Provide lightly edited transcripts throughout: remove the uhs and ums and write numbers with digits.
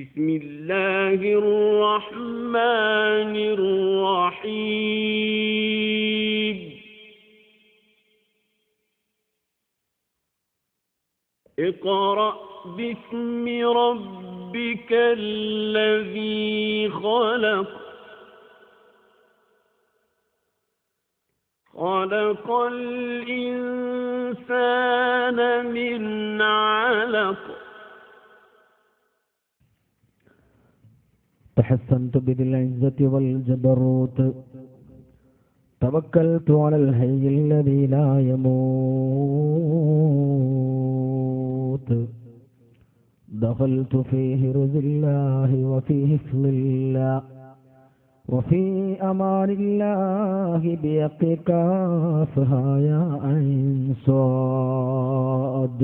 بسم الله الرحمن الرحيم اقرأ باسم ربك الذي خلق خلق الإنسان من علق تحسنت بذي العزة والجبروت توكلت على الحي الذي لا يموت دخلت في حرز الله وفي حفظ الله وفي أمان الله بيق كافها يا عين صاد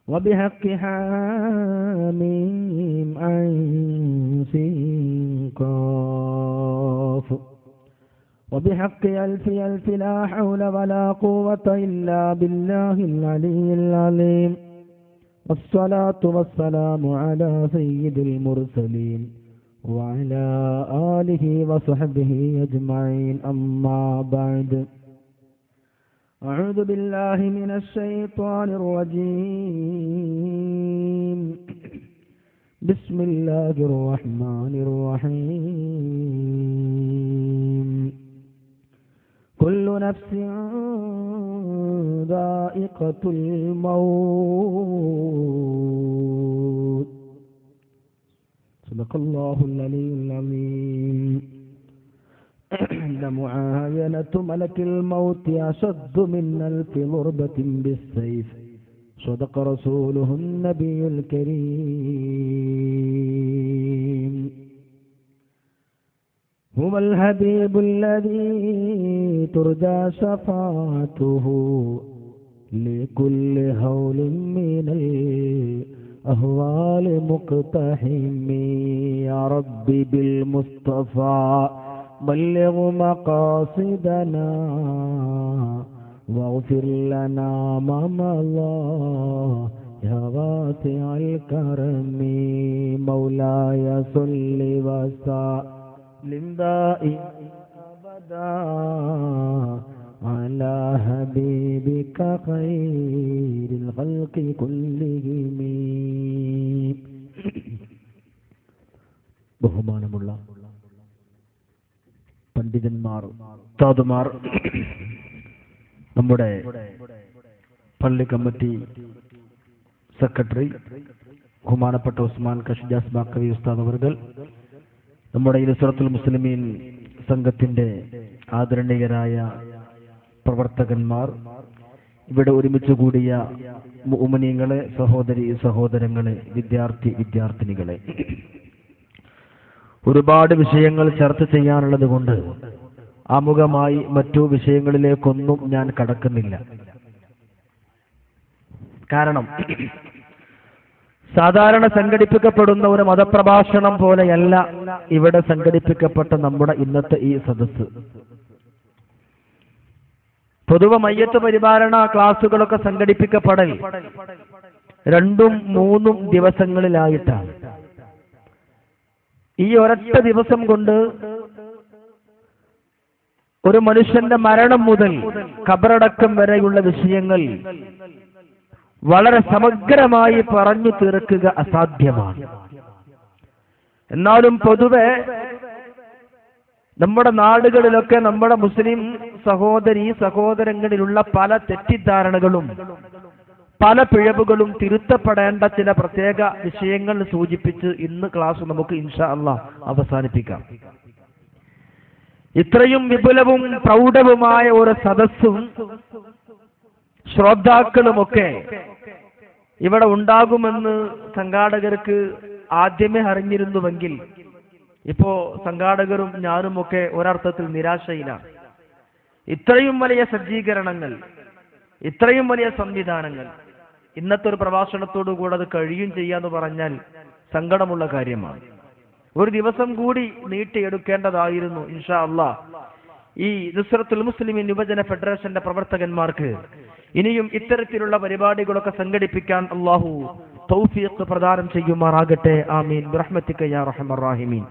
وبحق حاميم عين سين قاف وبحق ألف ألف لا حول ولا قوة إلا بالله العلي العظيم والصلاة والسلام على سيد المرسلين وعلى آله وصحبه أجمعين أما بعد أعوذ بالله من الشيطان الرجيم بسم الله الرحمن الرحيم كل نفس ذائقة الموت صدق الله العلي العظيم لمعاينة ملك الموت أشد من ألف ضربة بالسيف صدق رسوله النبي الكريم هو الحبيب الذي ترجى شفاعته لكل هول من الأهوال مقتحم يا ربي بالمصطفى بلغ مقاصدنا واغفر لنا ما مضى يا واسع الكرم مولاي صل وسلم دائما أبدا على حبيبك خير الخلق كلهم ബഹുമാനമുള്ള പണ്ഡിതന്മാർ, ഉസ്താദുമാർ, നമ്മുടെ പള്ളി കമ്മിറ്റി സെക്രട്ടറി ബഹുമാനപ്പെട്ട ഉസ്മാൻ കഷിജാസ് ബാക്കവി ഉസ്താദ് അവർകൾ, നമ്മുടെ ഇസ്രത്തുൽ മുസ്ലിമീൻ സംഘത്തിന്റെ ആദരണീയരായ പ്രവർത്തകന്മാർ, ഇവിടെ ഒരുമിച്ച് കൂടിയ മുഅ്മിനീങ്ങളെ, സഹോദരി സഹോദരങ്ങളെ, വിദ്യാർത്ഥിനികളെ, ഒരുപാട് വിഷയങ്ങൾ ചർച്ച ചെയ്യാനുള്ളത് കൊണ്ട് ആമുഖമായി മറ്റു വിഷയങ്ങളിലേക്കൊന്നും ഞാൻ കടക്കുന്നില്ല. കാരണം സാധാരണ സംഘടിപ്പിക്കപ്പെടുന്ന ഒരു മതപ്രഭാഷണം പോലെയല്ല ഇവിടെ സംഘടിപ്പിക്കപ്പെട്ട നമ്മുടെ ഇന്നത്തെ ഈ സദസ്സ്. പൊതുവെ മയ്യത്ത് പരിപാലന ക്ലാസുകളൊക്കെ സംഘടിപ്പിക്കപ്പെടൽ 2-3 ദിവസങ്ങളിലായിട്ടാണ്. ഈ ഒരൊറ്റ ദിവസം കൊണ്ട് ഒരു മനുഷ്യന്റെ മരണം മുതൽ ഖബറടക്കം വരെയുള്ള വിഷയങ്ങൾ വളരെ സമഗ്രമായി പറഞ്ഞു തീർക്കുക അസാധ്യമാണ്. എന്നാലും പൊതുവെ നമ്മുടെ നാടുകളിലൊക്കെ നമ്മുടെ മുസ്ലിം സഹോദരങ്ങളിലുള്ള പല തെറ്റിദ്ധാരണകളും പല പിഴവുകളും തിരുത്തപ്പെടേണ്ട ചില പ്രത്യേക വിഷയങ്ങൾ സൂചിപ്പിച്ച് ഇന്ന് ക്ലാസ് നമുക്ക് ഇൻഷാ അല്ലാഹ് അവസാനിപ്പിക്കാം. ഇത്രയും വിപുലവും പ്രൗഢവുമായ ഒരു സദസ്സും ശ്രോതാക്കളുമൊക്കെ ഇവിടെ ഉണ്ടാകുമെന്ന് സംഘാടകർക്ക് ആദ്യമേ അറിഞ്ഞിരുന്നുവെങ്കിൽ ഇപ്പോ സംഘാടകരും ഞാനുമൊക്കെ ഒരർത്ഥത്തിൽ നിരാശയിലാണ്. ഇത്രയും വലിയ സജ്ജീകരണങ്ങൾ, ഇത്രയും വലിയ സംവിധാനങ്ങൾ ഇന്നത്തെ ഒരു പ്രഭാഷണത്തോടു കൂടെ അത് കഴിയും ചെയ്യാന്ന് പറഞ്ഞാൽ സങ്കടമുള്ള കാര്യമാണ്. ഒരു ദിവസം കൂടി നീട്ടിയെടുക്കേണ്ടതായിരുന്നു. ഇൻഷാ അല്ലാഹ് ഈ നുസ്രത്തുൽ മുസ്ലിമീൻ യുവജന ഫെഡറേഷന്റെ പ്രവർത്തകന്മാർക്ക് ഇനിയും ഇത്തരത്തിലുള്ള പരിപാടികളൊക്കെ സംഘടിപ്പിക്കാൻ അല്ലാഹു തൗഫീഖ് പ്രദാനം ചെയ്യുമാറാകട്ടെ. ആമീൻ ബിറഹ്മതിക യാ അർഹമർ റഹീമീൻ.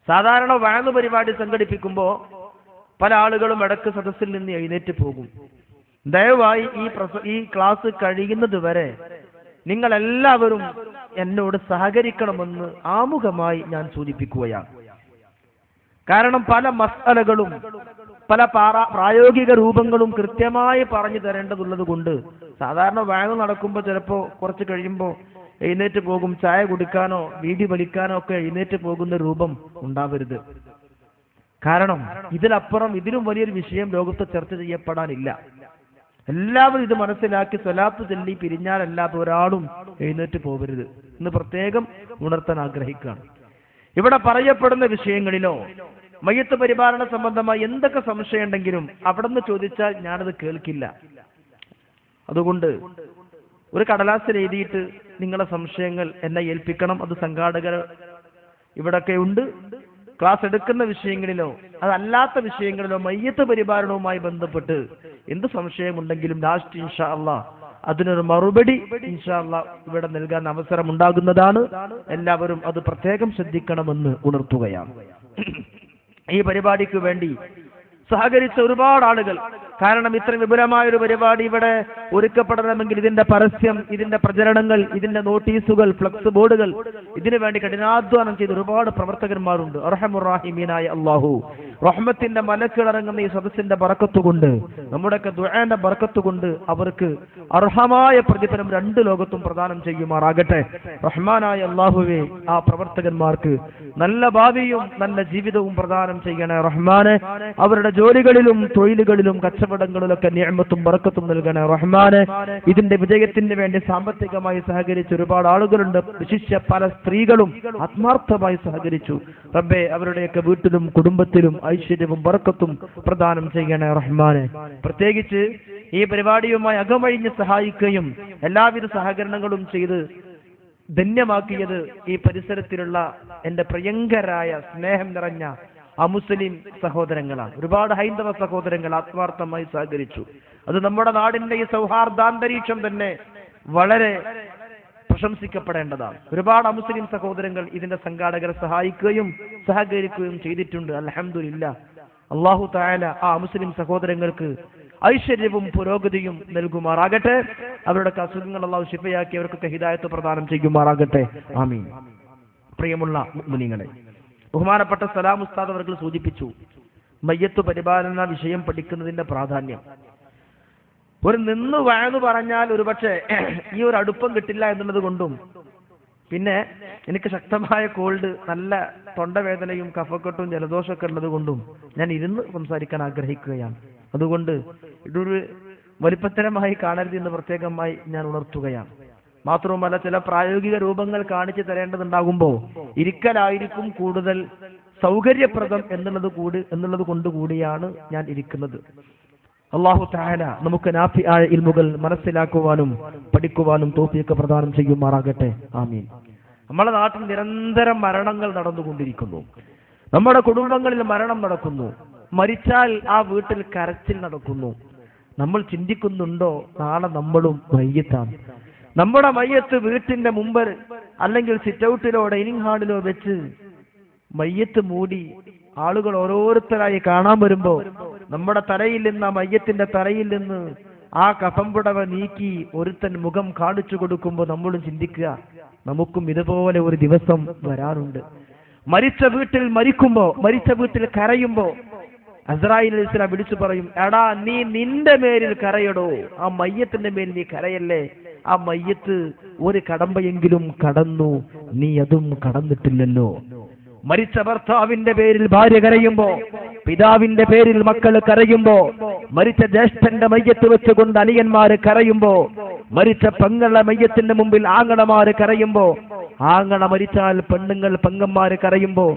സാധാരണ വഅദ് പരിപാടി സംഘടിപ്പിക്കുമ്പോൾ പല ആളുകളും ഇടക്ക് സദസ്സിൽ നിന്ന് എഴുന്നേറ്റ് പോകും. ദയവായി ഈ ക്ലാസ് കഴിയുന്നത് വരെ നിങ്ങൾ എല്ലാവരും എന്നോട് സഹകരിക്കണമെന്ന് ആമുഖമായി ഞാൻ സൂചിപ്പിക്കുകയാണ്. കാരണം പല മസ്അലകളും പല പ്രായോഗിക രൂപങ്ങളും കൃത്യമായി പറഞ്ഞു തരേണ്ടതുള്ളത് കൊണ്ട് സാധാരണ വഅദ് നടക്കുമ്പോൾ ചിലപ്പോൾ കുറച്ച് കഴിയുമ്പോൾ എഴുന്നേറ്റ് പോകും. ചായ കുടിക്കാനോ വീടി വലിക്കാനോ ഒക്കെ എഴുന്നേറ്റ് പോകുന്ന രൂപം ഉണ്ടാവരുത്. കാരണം ഇതിലപ്പുറം ഇതിലും വലിയൊരു വിഷയം ലോകത്ത് ചർച്ച ചെയ്യപ്പെടാനില്ല. എല്ലാവരും ഇത് മനസ്സിലാക്കി സ്വലാത്ത് ചൊല്ലി പിരിഞ്ഞാലല്ലാത്ത ഒരാളും എഴുന്നേറ്റ് പോകരുത് എന്ന് പ്രത്യേകം ഉണർത്താൻ ആഗ്രഹിക്കുകയാണ്. ഇവിടെ പറയപ്പെടുന്ന വിഷയങ്ങളിലോ മയ്യത്ത് പരിപാലന സംബന്ധമായി എന്തൊക്കെ സംശയം ഉണ്ടെങ്കിലും അവിടെ നിന്ന് ചോദിച്ചാൽ ഞാനത് കേൾക്കില്ല. അതുകൊണ്ട് ഒരു കടലാസിൽ എഴുതിയിട്ട് നിങ്ങളുടെ സംശയങ്ങൾ എന്നെ ഏൽപ്പിക്കണം. അത് സംഘാടകർ ഇവിടൊക്കെ ഉണ്ട്. ക്ലാസ് എടുക്കുന്ന വിഷയങ്ങളിലോ അതല്ലാത്ത വിഷയങ്ങളിലോ മയ്യത്ത് പരിപാലനവുമായി ബന്ധപ്പെട്ട് എന്ത് സംശയമുണ്ടെങ്കിലും ലാസ്റ്റ് ഇൻഷാ അല്ലാഹ് അതിനൊരു മറുപടി ഇൻഷാ അല്ലാഹ് ഇവിടെ നൽകാൻ അവസരം ഉണ്ടാകുന്നതാണ്. എല്ലാവരും അത് പ്രത്യേകം ശ്രദ്ധിക്കണമെന്ന് ഉണർത്തുകയാണ്. ഈ പരിപാടിക്ക് വേണ്ടി സഹകരിച്ച ഒരുപാട് ആളുകൾ, കാരണം ഇത്ര വിപുലമായൊരു പരിപാടി ഇവിടെ ഒരുക്കപ്പെടണമെങ്കിൽ ഇതിന്റെ പരസ്യം, ഇതിന്റെ പ്രചരണങ്ങൾ, ഇതിന്റെ നോട്ടീസുകൾ, ഫ്ലക്സ് ബോർഡുകൾ, ഇതിനു വേണ്ടി കഠിനാധ്വാനം ചെയ്ത ഒരുപാട് പ്രവർത്തകന്മാരുണ്ട്. അർഹമുർ റഹീമീനായ അല്ലാഹു റഹ്മത്തിന്റെ മലക്കിറങ്ങുന്ന ഈ സദസ്സിന്റെ ബറക്കത്തുകൊണ്ട്, നമ്മുടെയൊക്കെ ദുആന്റെ ബറക്കത്തുകൊണ്ട് അവർക്ക് അർഹമായ പ്രതിഫലം രണ്ട് ലോകത്തും പ്രദാനം ചെയ്യുമാറാകട്ടെ. റഹ്മാനായ അല്ലാഹുവേ, ആ പ്രവർത്തകന്മാർക്ക് നല്ല ഭാവിയും നല്ല ജീവിതവും പ്രദാനം ചെയ്യണേ റഹ്മാനെ. അവരുടെ ജോലികളിലും തൊഴിലുകളിലും കച്ചവടങ്ങളിലൊക്കെ നിഅമത്തും ബറക്കത്തും നൽകണേ റഹ്മാനെ. ഇതിന്റെ വിജയത്തിന് വേണ്ടി സാമ്പത്തികമായി സഹകരിച്ച ഒരുപാട് ആളുകളുണ്ട്. വിശിഷ്യ പല സ്ത്രീകളും ആത്മാർത്ഥമായി സഹകരിച്ചു. റബ്ബേ, അവരുടെയൊക്കെ വീട്ടിലും കുടുംബത്തിലും ഐശ്വര്യവും ബറക്കത്തും പ്രദാനം ചെയ്യണേ റഹ്മാനെ. പ്രത്യേകിച്ച് ഈ പരിപാടിയുമായി അകമഴിഞ്ഞ് സഹായിക്കുകയും എല്ലാവിധ സഹകരണങ്ങളും ചെയ്ത് ധന്യമാക്കിയത് ഈ പരിസരത്തിലുള്ള എന്റെ പ്രിയങ്കരായ സ്നേഹം നിറഞ്ഞ അമുസ്ലിം സഹോദരങ്ങളാണ്. ഒരുപാട് ഹൈന്ദവ സഹോദരങ്ങൾ ആത്മാർത്ഥമായി സഹകരിച്ചു. അത് നമ്മുടെ നാടിന്റെ ഈ സൗഹാർദ്ദാന്തരീക്ഷം തന്നെ വളരെ പ്രശംസിക്കപ്പെടേണ്ടതാണ്. ഒരുപാട് അമുസ്ലിം സഹോദരങ്ങൾ ഇതിന്റെ സംഘാടകരെ സഹായിക്കുകയും സഹകരിക്കുകയും ചെയ്തിട്ടുണ്ട്. അൽഹംദുലില്ലാഹ്. അല്ലാഹു തആല ആ മുസ്ലിം സഹോദരങ്ങൾക്ക് ഐശ്വര്യവും പുരോഗതിയും നൽകുമാറാകട്ടെ. അവരുടെ അസുഖങ്ങൾ അല്ലാഹു ശിഫയാക്കി അവർക്കൊക്കെ ഹിദായത്ത് പ്രദാനം ചെയ്യുമാറാകട്ടെ. ആമീൻ. പ്രിയമുള്ള മുഅ്മിനീങ്ങളെ, ബഹുമാനപ്പെട്ട സലാം ഉസ്താദ് അവർകൾ സൂചിപ്പിച്ചു മയ്യത്ത് പരിപാലന വിഷയം പഠിക്കുന്നതിന്റെ പ്രാധാന്യം. ഒരു നിന്ന് വഅദ് പറഞ്ഞാൽ ഒരുപക്ഷെ ഈ ഒരു അടുപ്പം കിട്ടില്ല എന്നുള്ളത് കൊണ്ടും, പിന്നെ എനിക്ക് ശക്തമായ കോൾഡ്, നല്ല തൊണ്ടവേദനയും കഫക്കെട്ടും ജലദോഷമൊക്കെ ഉള്ളത് കൊണ്ടും ഞാൻ ഇരുന്ന് സംസാരിക്കാൻ ആഗ്രഹിക്കുകയാണ്. അതുകൊണ്ട് ഇതൊരു വലിപ്പത്തരമായി കാണരുത് എന്ന് പ്രത്യേകമായി ഞാൻ ഉണർത്തുകയാണ്. മാത്രവുമല്ല, ചില പ്രായോഗിക രൂപങ്ങൾ കാണിച്ചു തരേണ്ടതുണ്ടാകുമ്പോൾ ഇരിക്കലായിരിക്കും കൂടുതൽ സൗകര്യപ്രദം എന്നുള്ളത് കൊണ്ടുകൂടിയാണ് ഞാൻ ഇരിക്കുന്നത്. അല്ലാഹു തആല നമുക്ക് നാഫിആയ ഇൽമുകൾ മനസ്സിലാക്കുവാനും പഠിക്കുവാനും തൗഫീഖ് പ്രദാനം ചെയ്യുമാറാകട്ടെ. ആമീൻ. നമ്മുടെ നാട്ടിൽ നിരന്തരം മരണങ്ങൾ നടന്നുകൊണ്ടിരിക്കുന്നു. നമ്മുടെ കുടുംബങ്ങളിൽ മരണം നടക്കുന്നു. മരിച്ചാൽ ആ വീട്ടിൽ കരച്ചിൽ നടക്കുന്നു. നമ്മൾ ചിന്തിക്കുന്നുണ്ടോ നാളെ നമ്മളും മയ്യത്താണ്? നമ്മുടെ മയ്യത്ത് വീട്ടിന്റെ മുമ്പ് അല്ലെങ്കിൽ സിറ്റ് ഔട്ടിലോ ഡൈനിങ് ഹാളിലോ വെച്ച് മയ്യത്ത് മൂടി ആളുകൾ ഓരോരുത്തരായി കാണാൻ വരുമ്പോ നമ്മുടെ തലയിൽ നിന്ന്, ആ മയ്യത്തിന്റെ തലയിൽ നിന്ന് ആ കഫംപുടവ നീക്കി ഒരുത്തൻ മുഖം കാണിച്ചു കൊടുക്കുമ്പോൾ നമ്മളും ചിന്തിക്കുക, നമുക്കും ഇതുപോലെ ഒരു ദിവസം വരാനുണ്ട്. മരിച്ച വീട്ടിൽ മരിക്കുമ്പോ, മരിച്ച വീട്ടിൽ കരയുമ്പോ അസ്രായീൽ അലൈഹിസ്സലാം വിളിച്ചു പറയും, എടാ നീ നിന്റെ മേലിൽ കരയടോ, ആ മയ്യത്തിന്റെ മേൽ നീ കരയല്ലേ. ആ മയ്യത്ത് ഒരു കടമ്പയെങ്കിലും കടന്നു, നീ അതും കടന്നിട്ടില്ലല്ലോ. മരിച്ച ഭർത്താവിന്റെ പേരിൽ ഭാര്യ കരയുമ്പോ, പിതാവിന്റെ പേരിൽ മക്കൾ കരയുമ്പോ, മരിച്ച ജ്യേഷ്ഠന്റെ മയ്യത്ത് വെച്ചുകൊണ്ട് അനിയന്മാര് കരയുമ്പോ, മരിച്ച പെങ്ങളുടെ മയ്യത്തിന്റെ മുമ്പിൽ ആങ്ങളമാര് കരയുമ്പോ, ആങ്ങള മരിച്ചാൽ പെണ്ണുങ്ങൾ പെങ്ങന്മാര് കരയുമ്പോ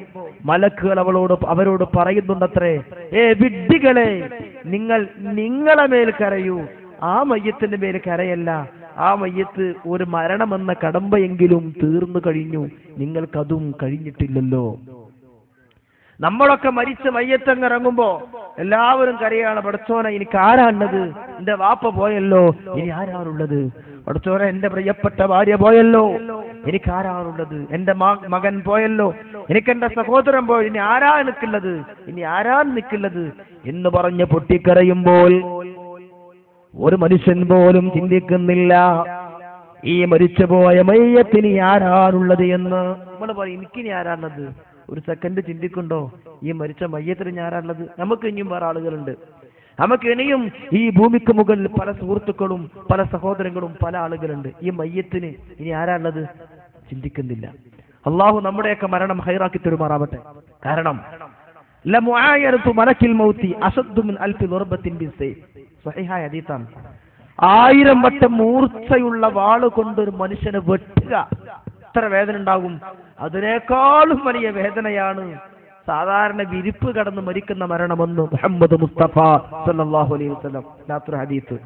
മലക്കുകൾ അവരോട് പറയുന്നുണ്ടത്രേ, വിഡ്ഢികളെ, നിങ്ങളെ മേൽ കരയൂ, ആ മയ്യത്തിന്റെ മേൽ കരയല്ല. ആ മയ്യത്ത് ഒരു മരണമെന്ന കടമ്പയെങ്കിലും തീർന്നു കഴിഞ്ഞു, നിങ്ങൾക്കതും കഴിഞ്ഞിട്ടില്ലല്ലോ. നമ്മളൊക്കെ മരിച്ച് മയ്യത്തങ്ങിറങ്ങുമ്പോ എല്ലാവരും കരയാണ്, പടച്ചോനെ എനിക്ക് ആരാണുള്ളത്, എന്റെ വാപ്പ പോയല്ലോ, ഇനി ആരാണുള്ളത്? പഠിച്ചോനെ എന്റെ പ്രിയപ്പെട്ട ഭാര്യ പോയല്ലോ, എനിക്കാരാണുള്ളത്? എന്റെ മകൻ പോയല്ലോ, എനിക്കെന്റെ സഹോദരൻ പോയി, ഇനി ആരാ നിൽക്കുന്നത്? ഇനി ആരാ നിൽക്കുന്നത് എന്ന് പറഞ്ഞ് പൊട്ടിക്കരയുമ്പോൾ ഒരു മനുഷ്യൻ പോലും ചിന്തിക്കുന്നില്ല ഈ മരിച്ചുപോയ മയ്യത്തിന് ആരാണുള്ളത് എന്ന്. നമ്മൾ പറയും എനിക്കിനി ആരാണുള്ളത്? ഒരു സെക്കൻഡ് ചിന്തിക്കുണ്ടോ ഈ മരിച്ച മയ്യത്തിന് ആരാണുള്ളത്? നമുക്ക് ഇനിയും വേറെ ആളുകളുണ്ട്, നമുക്ക് ഇനിയും ഈ ഭൂമിക്ക് മുകളിൽ പല സുഹൃത്തുക്കളും പല സഹോദരങ്ങളും പല ആളുകളുണ്ട്. ഈ മയ്യത്തിന് ഇനി ആരാണുള്ളത്? ചിന്തിക്കുന്നില്ല. അള്ളാഹു നമ്മുടെയൊക്കെ മരണം ഹൈറാക്കി തരുമാറാവട്ടെ. കാരണം മലക്കിൽ മൗത്തി അശദ്ദു മിൻ അൽഫി ദർബത്തിൻ ബിസ്സൈഫ്, സ്വഹീഹായ ഹദീസാണ്. 1000 വട്ടം മൂർച്ചയുള്ള വാള് കൊണ്ട് ഒരു മനുഷ്യനെ വെട്ടുക, എത്ര വേദന ഉണ്ടാകും? അതിനേക്കാളും വലിയ വേദനയാണ് സാധാരണ വിരിപ്പ് കടന്ന് മരിക്കുന്ന മരണമെന്ന് മുഹമ്മദ് മുസ്തഫ സല്ലല്ലാഹു അലൈഹി വസല്ലം ഹദീസ്.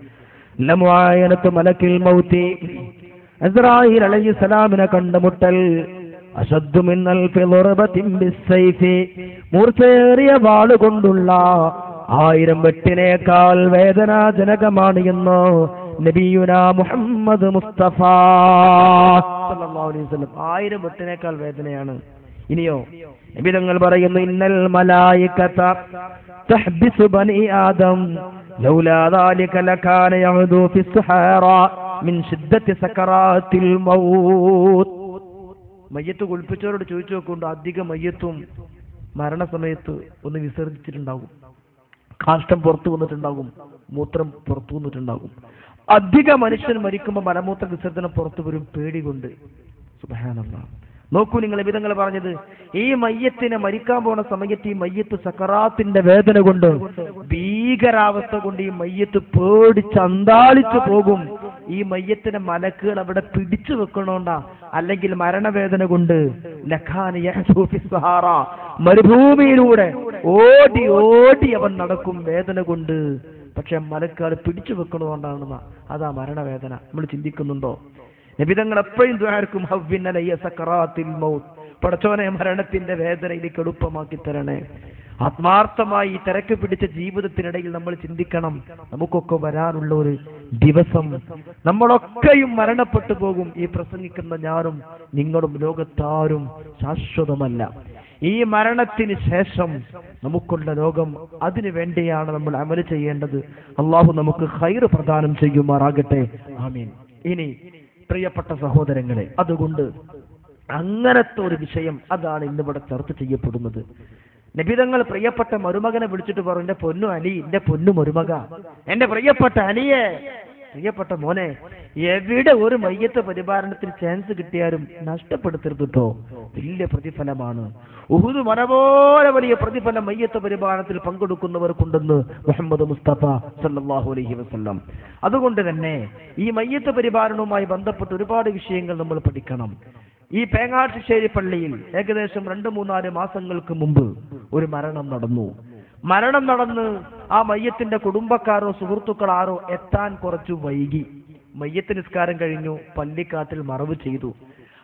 ലമുആയനത്തു മലക്കിൽ മൗത്തി, ഇസ്രായീൽ അലൈഹിസ്സലാമിനെ കണ്ടുമുട്ടൽ അശദ്ദു മിൻ അൽഫി ദർബത്തിൻ ബിസ്സൈഫ്, മൂർച്ചയേറിയ വാള് കൊണ്ടുള്ള 1000 വെട്ടിനേക്കാൾ വേദനാജനകമാണ് എന്ന് നബിയുനാ മുഹമ്മദ് മുസ്തഫ സല്ലല്ലാഹു അലൈഹി വസല്ലം. 1000 വെട്ടിനേക്കാൾ വേദനയാണ്. ഇനിയോ നബി തങ്ങൾ പറയുന്നു, ഇന്നൽ മലായികത തഹ്ബിസു ബനി ആദം ലൗലാ ദാലിക ലകാന യഅദു ഫി സുഹാറാ മിൻ ശിദ്ദത്തി സകറാത്തിൽ മൗത്ത്. മയ്യത്ത് കുളിപ്പിച്ചവരോട് ചോദിച്ചു നോക്കുന്നുണ്ട്, അധികം മയ്യത്തും മരണസമയത്ത് ഒന്ന് വിസർജിച്ചിട്ടുണ്ടാകും, കാഷ്ടം പുറത്തു വന്നിട്ടുണ്ടാകും, മൂത്രം പുറത്തു വന്നിട്ടുണ്ടാകും. അധിക മനുഷ്യൻ മരിക്കുമ്പോൾ മലമൂത്ര വിസർജനം പുറത്തു വരും, പേടി കൊണ്ട്. സുബ്ഹാനല്ലാഹ്. നോക്കൂ നിങ്ങൾ, വിധങ്ങൾ പറഞ്ഞത് ഈ മയ്യത്തിനെ മരിക്കാൻ പോണ സമയത്ത് ഈ മയ്യത്ത് സക്കറാത്തിന്റെ വേദന കൊണ്ട്, ഭീകരാവസ്ഥ കൊണ്ട് ഈ മയ്യത്ത് പേടിച്ച് അന്താളിച്ചു പോകും. ഈ മയ്യത്തിനെ മലക്കുകൾ അവിടെ പിടിച്ചു വെക്കണോണ്ടാ, അല്ലെങ്കിൽ മരണവേദന കൊണ്ട് മരുഭൂമിയിലൂടെ ഓടി ഓടി അവൻ നടക്കും വേദന കൊണ്ട്. പക്ഷെ മലക്കുകൾ പിടിച്ചു വെക്കണോണ്ടാണ്, അതാ മരണവേദന. നമ്മൾ ചിന്തിക്കുന്നുണ്ടോ? നബിതങ്ങൾ എപ്പോഴും ദ്വാരക്കും ഹവ്വിന്നലയ്യ സക്കറാത്തിൽ മൗത്ത്, പടച്ചോനെ മരണത്തിന്റെ വേദനയിലേക്ക് എളുപ്പമാക്കി തരണേ. ആത്മാർത്ഥമായി തിരക്ക് പിടിച്ച ജീവിതത്തിനിടയിൽ നമ്മൾ ചിന്തിക്കണം, നമുക്കൊക്കെ വരാനുള്ള ഒരു ദിവസം നമ്മളൊക്കെയും മരണപ്പെട്ടു പോകും. ഈ പ്രസംഗിക്കുന്ന ഞാനും നിങ്ങളും ലോകത്താരും ശാശ്വതമല്ല. ഈ മരണത്തിന് ശേഷം നമുക്കുള്ള ലോകം, അതിനു വേണ്ടിയാണ് നമ്മൾ അമല് ചെയ്യേണ്ടത്. അള്ളാഹു നമുക്ക് ഖൈർ പ്രദാനം ചെയ്യുമാറാകട്ടെ. ആമീൻ. ഇനി പ്രിയപ്പെട്ട സഹോദരങ്ങളെ, അതുകൊണ്ട് അങ്ങനത്തെ ഒരു വിഷയം അതാണ് ഇന്നിവിടെ ചർച്ച ചെയ്യപ്പെടുന്നത്. നബിതങ്ങൾ പ്രിയപ്പെട്ട മരുമകനെ വിളിച്ചിട്ട് പറഞ്ഞു, എന്റെ പൊന്നു അലി, എന്റെ പൊന്നു മരുമക, എന്റെ പ്രിയപ്പെട്ട അലിയെ, പ്രിയപ്പെട്ട മോനെ, എവിടെ ഒരു മയ്യത്ത് പരിപാലനത്തിന് ചാൻസ് കിട്ടിയാലും നഷ്ടപ്പെടുത്തരുത് കേട്ടോ. വലിയ പ്രതിഫലമാണ്. ഉഹുദ് മല പോലെ വലിയ പ്രതിഫലം മയ്യത്ത് പരിപാലനത്തിൽ പങ്കെടുക്കുന്നവർക്കുണ്ടെന്ന് മുഹമ്മദ് മുസ്തഫ സല്ലല്ലാഹു അലൈഹി വസല്ലം. അതുകൊണ്ട് തന്നെ ഈ മയ്യത്ത് പരിപാലനവുമായി ബന്ധപ്പെട്ട് ഒരുപാട് വിഷയങ്ങൾ നമ്മൾ പഠിക്കണം. ഈ പേങ്ങാട്ടുശ്ശേരി പള്ളിയിൽ ഏകദേശം 2-3 മാസങ്ങൾക്ക് മുമ്പ് ഒരു മരണം നടന്നു. മരണം നടന്ന് ആ മയ്യത്തിന്റെ കുടുംബക്കാരോ സുഹൃത്തുക്കളാരോ എത്താൻ കുറച്ചു വൈകി. മയ്യത്ത് നിസ്കാരം കഴിഞ്ഞു, പള്ളിക്കാട്ടിൽ മറവ് ചെയ്തു.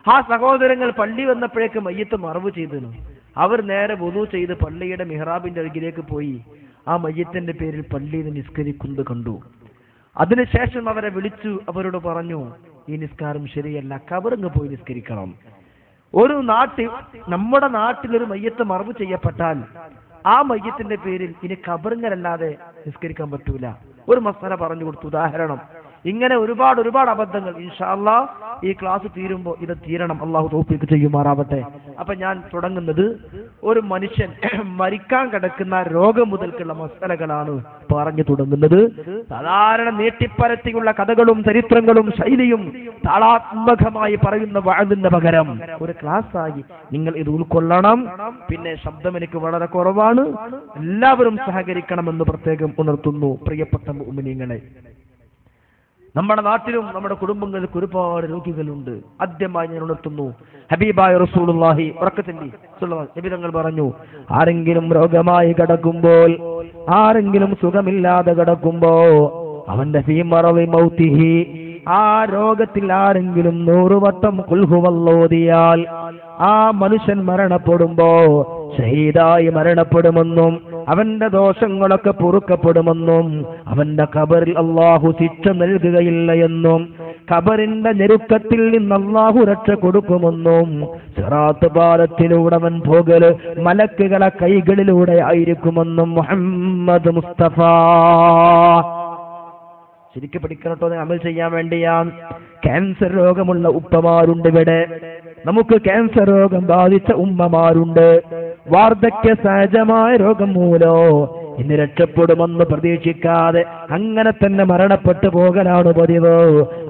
ആ സഹോദരങ്ങൾ പള്ളി വന്നപ്പോഴേക്ക് മയ്യത്ത് മറവ് ചെയ്തിരുന്നു. അവർ നേരെ വുളു ചെയ്ത് പള്ളിയുടെ മിഹ്റാബിന്റെ അരികിലേക്ക് പോയി ആ മയ്യത്തിന്റെ പേരിൽ പള്ളിയിൽ നിസ്കരിക്കുന്നത് കണ്ടു. അതിനുശേഷം അവരെ വിളിച്ചു, അവരോട് പറഞ്ഞു, ഈ നിസ്കാരം ശരിയല്ല, ഖബറിങ്ങ് പോയി നിസ്കരിക്കണം. നമ്മുടെ നാട്ടിലൊരു മയ്യത്ത് മറവ് ചെയ്യപ്പെട്ടാൽ ആ മയ്യത്തിന്റെ പേരിൽ ഇനി ഖബറിങ്ങലല്ലാതെ നിസ്കരിക്കാൻ പറ്റൂല. ഒരു മസല പറഞ്ഞു കൊടുത്തു. ഉദാഹരണം, ഇങ്ങനെ ഒരുപാട് അബദ്ധങ്ങൾ. ഇൻഷാ അല്ലാഹ് ഈ ക്ലാസ് തീരുമ്പോൾ ഇത് തീരണം. അള്ളാഹു തൗഫീഖ് ചെയ്യുമാറാവട്ടെ. അപ്പൊ ഞാൻ തുടങ്ങുന്നത് ഒരു മനുഷ്യൻ മരിക്കാൻ കിടക്കുന്ന രോഗം മുതൽക്കുള്ള മസലകളാണ് പറഞ്ഞു തുടങ്ങുന്നത്. സാധാരണ നീട്ടിപ്പരത്തിയുള്ള കഥകളും ചരിത്രങ്ങളും ശൈലിയും താളാത്മകമായി പറയുന്ന വഅദിന് പകരം ഒരു ക്ലാസ് ആയി നിങ്ങൾ ഇത് ഉൾക്കൊള്ളണം. പിന്നെ ശബ്ദം എനിക്ക് വളരെ കുറവാണ്, എല്ലാവരും സഹകരിക്കണമെന്ന് പ്രത്യേകം ഉണർത്തുന്നു. പ്രിയപ്പെട്ട മുഅ്മിനീങ്ങളെ, നമ്മുടെ നാട്ടിലും നമ്മുടെ കുടുംബങ്ങൾക്ക് ഒരുപാട് രോഗികളുണ്ട്. ആദ്യമായി ഞാൻ ഉണർത്തുന്നു, ഹബീബായ റസൂലുള്ളാഹി നബി തങ്ങൾ പറഞ്ഞു, ആരെങ്കിലും രോഗമായി കിടക്കുമ്പോൾ, ആരെങ്കിലും സുഖമില്ലാതെ കിടക്കുമ്പോ അവന്റെ ഫീ മറളി മൗതിഹി, ആ രോഗത്തിൽ ആരെങ്കിലും 100 വട്ടം ഖുൽ ഹുവല്ലാഹു ഓതിയാൽ ആ മനുഷ്യൻ മരണപ്പെടുമ്പോ ഷഹീദായി മരണപ്പെടുമെന്നും അവന്റെ ദോഷങ്ങളൊക്കെ പൊറുക്കപ്പെടുമെന്നും അവന്റെ ഖബറിൽ അല്ലാഹു ശിക്ഷ നൽകുകയില്ല എന്നും ഖബറിന്റെ ഞെരുക്കത്തിൽ നിന്ന് അല്ലാഹു രക്ഷ കൊടുക്കുമെന്നും സിറാത്ത് പാലത്തിലൂടെ അവൻ പോകല് മലക്കുകളെ കൈകളിലൂടെ ആയിരിക്കുമെന്നും മുഹമ്മദ് മുസ്തഫ. ശരിക്കും പഠിക്കണട്ടോ, അമൽ ചെയ്യാൻ വേണ്ടിയാണ്. ക്യാൻസർ രോഗമുള്ള ഉപ്പമാരുണ്ട് ഇവിടെ, നമുക്ക് ക്യാൻസർ രോഗം ബാധിച്ച ഉമ്മമാരുണ്ട്. വാർദ്ധക്യ സഹജമായ രോഗം മൂലോ ഇന്ന് രക്ഷപ്പെടുമെന്ന് പ്രതീക്ഷിക്കാതെ അങ്ങനെ തന്നെ മരണപ്പെട്ടു പോകലാണ് പതിവ്.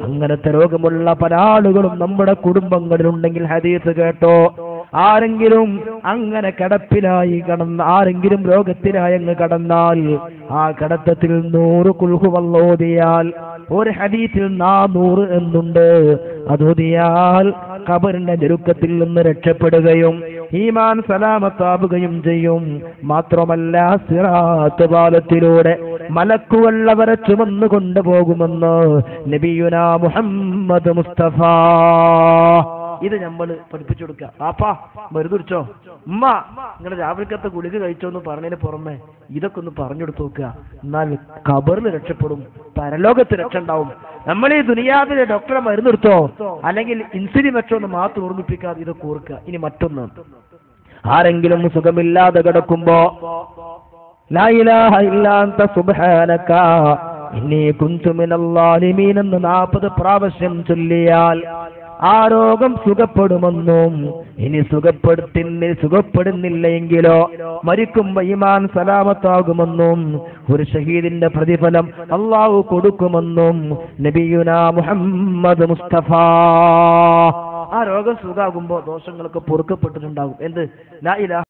അങ്ങനത്തെ രോഗമുള്ള പല ആളുകളും നമ്മുടെ കുടുംബങ്ങളിലുണ്ടെങ്കിൽ ഹദീസ് കേട്ടോ, ആരെങ്കിലും അങ്ങനെ കിടപ്പിലായി കടന്ന, ആരെങ്കിലും രോഗത്തിലായി അങ്ങ് കടന്നാൽ ആ കിടത്തത്തിൽ 100 ഖുൽഹു വല്ലാഹു ഓതിയാൽ, ഒരു ഹദീസിൽ 400 എന്നുണ്ട്, അതോതിയാൽ ഖബറിന്റെ ഞെരുക്കത്തിൽ നിന്ന് രക്ഷപ്പെടുകയും ഈമാൻ സലാമത്താവുകയും ചെയ്യും. മാത്രമല്ല സിറാത്ത് പാലത്തിലൂടെ മലക്കുകൾ അവരെ ചുമന്നു കൊണ്ടുപോകുമെന്ന് നബിയുനാ മുഹമ്മദ് മുസ്തഫ. ഇത് നമ്മൾ പഠിപ്പിച്ചു കൊടുക്കുക. പാപ്പാ മരുന്ന് കുടിച്ചോ, ഉമ്മ നിങ്ങൾ രാവിലത്തെ ഗുളിക കഴിച്ചോ എന്ന് പറഞ്ഞതിന് പുറമെ ഇതൊക്കെ ഒന്ന് പറഞ്ഞു കൊടുത്തു നോക്കുക. എന്നാൽ ഖബറിൽ രക്ഷപ്പെടും, പരലോകത്ത് രക്ഷ ഉണ്ടാവും. നമ്മൾ ഈ ദുനിയാവിലെ ഡോക്ടറെ മരുന്ന് എടുത്തോ അല്ലെങ്കിൽ ഇൻസുലിൻ വെച്ചോ എന്ന് മാത്രം ഓർമ്മിപ്പിക്കാതെ ഇതൊക്കെ ഓർക്കുക. ഇനി മറ്റൊന്ന്, ആരെങ്കിലും സുഖമില്ലാതെ കിടക്കുമ്പോ ലാ ഇലാഹ ഇല്ലാ അൻത സുബ്ഹാനക ഇന്നി കുൻതു മിനൽ ളാലിമീൻ എന്ന് 40 പ്രാവശ്യം ചൊല്ലിയാൽ ആ രോഗം സുഖപ്പെടുമെന്നും ഇനി സുഖപ്പെടുന്നില്ലെങ്കിലോ മരിക്കുമ്പോ ഈമാൻ സലാമത്താകുമെന്നും ഒരു ഷഹീദിന്റെ പ്രതിഫലം അല്ലാഹു കൊടുക്കുമെന്നും നബിയുനാ മുഹമ്മദ് മുസ്തഫ. ആ രോഗം സുഖാകുമ്പോ ദോഷങ്ങളൊക്കെ പൊറുക്കപ്പെട്ടിട്ടുണ്ടാകും. എന്ത്? ലാ ഇലാഹ